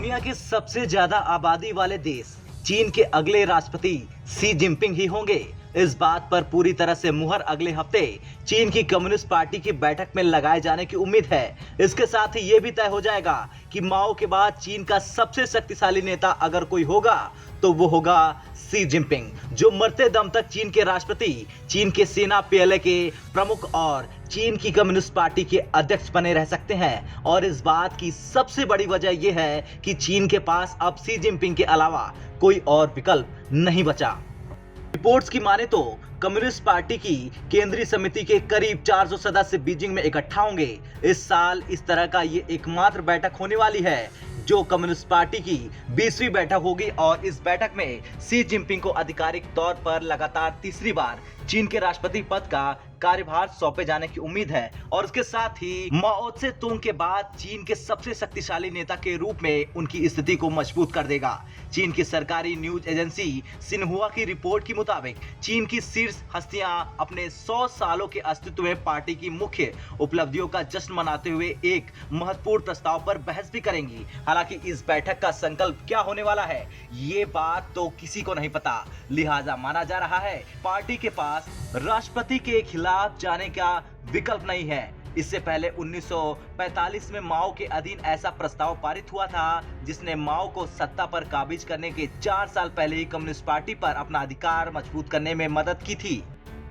दुनिया के सबसे ज्यादा आबादी वाले देश चीन के अगले राष्ट्रपति शी जिनपिंग ही होंगे। इस बात पर पूरी तरह से मुहर अगले हफ्ते चीन की कम्युनिस्ट पार्टी की बैठक में लगाए जाने की उम्मीद है। इसके साथ ही ये भी तय हो जाएगा कि माओ के बाद चीन का सबसे शक्तिशाली नेता अगर कोई होगा तो वो होगा शी जिनपिंग, जो मरते दम तक चीन के राष्ट्रपति, चीन के सेना PLA के प्रमुख और चीन की कम्युनिस्ट पार्टी के अध्यक्ष बने रह सकते हैं। और इस बात की सबसे बड़ी वजह यह है कि चीन के पास अब शी जिनपिंग के अलावा कोई और विकल्प नहीं बचा। रिपोर्ट्स की माने तो कम्युनिस्ट पार्टी की केंद्रीय समिति के करीब 400 सदस्य बीजिंग में इकट्ठा होंगे। इस साल इस तरह का ये एकमात्र बैठक होने वाली है जो कम्युनिस्ट पार्टी की 20वीं बैठक होगी और इस बैठक में शी जिनपिंग को आधिकारिक तौर पर लगातार तीसरी बार चीन के राष्ट्रपति पद का कार्यभार सौंपे जाने की उम्मीद है। और उसके साथ ही माओ त्से तुंग के बाद चीन के सबसे शक्तिशाली नेता के रूप में उनकी स्थिति को मजबूत कर देगा। चीन की सरकारी न्यूज एजेंसी सिन्हुआ की रिपोर्ट के मुताबिक चीन की शीर्ष हस्तियां अपने 100 सालों के अस्तित्व में पार्टी की मुख्य उपलब्धियों का जश्न मनाते हुए एक महत्वपूर्ण प्रस्ताव पर बहस भी करेंगी। हालांकि इस बैठक का संकल्प क्या होने वाला है ये बात तो किसी को नहीं पता, लिहाजा माना जा रहा है पार्टी के पास राष्ट्रपति के खिलाफ जाने का विकल्प नहीं है। इससे पहले 1945 में माओ के अधीन ऐसा प्रस्ताव पारित हुआ था जिसने माओ को सत्ता पर काबिज करने के 4 साल पहले ही कम्युनिस्ट पार्टी पर अपना अधिकार मजबूत करने में मदद की थी।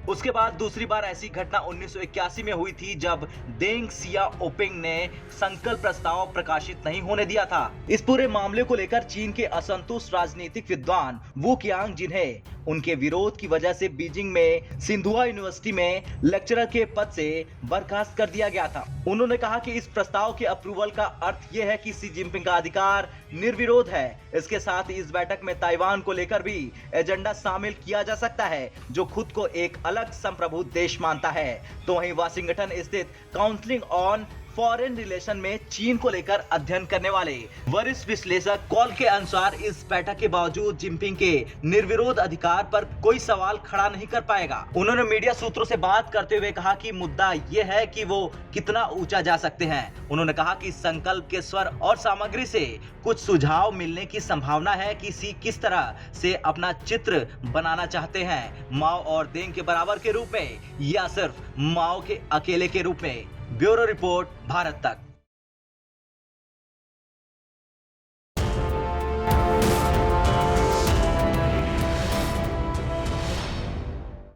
उसके बाद दूसरी बार ऐसी घटना 1981 में हुई थी जब देंग सियाओपिंग ने संकल्प प्रस्ताव प्रकाशित नहीं होने दिया था। इस पूरे मामले को लेकर चीन के असंतुष्ट राजनीतिक विद्वान वू कियांग, जिन्हें उनके विरोध की वजह से बीजिंग में सिन्हुआ यूनिवर्सिटी में लेक्चरर के पद से बर्खास्त कर दिया गया था, उन्होंने कहा कि इस प्रस्ताव के अप्रूवल का अर्थ यह है कि शी जिनपिंग का अधिकार निर्विरोध है। इसके साथ ही इस बैठक में ताइवान को लेकर भी एजेंडा शामिल किया जा सकता है जो खुद को एक अलग संप्रभु देश मानता है। तो वहीं वाशिंगटन स्थित काउंसिल ऑन फॉरेन रिलेशन में चीन को लेकर अध्ययन करने वाले वरिष्ठ विश्लेषक कॉल के अनुसार इस बैठक के बावजूद जिनपिंग के निर्विरोध अधिकार पर कोई सवाल खड़ा नहीं कर पाएगा। उन्होंने मीडिया सूत्रों से बात करते हुए कहा कि मुद्दा यह है कि वो कितना ऊंचा जा सकते हैं। उन्होंने कहा कि संकल्प के स्वर और सामग्री से कुछ सुझाव मिलने की संभावना है कि शी किस तरह से अपना चित्र बनाना चाहते हैं, माओ और देंग के बराबर के रूप में या सिर्फ माओ के अकेले के रूप में। ब्यूरो रिपोर्ट, भारत तक।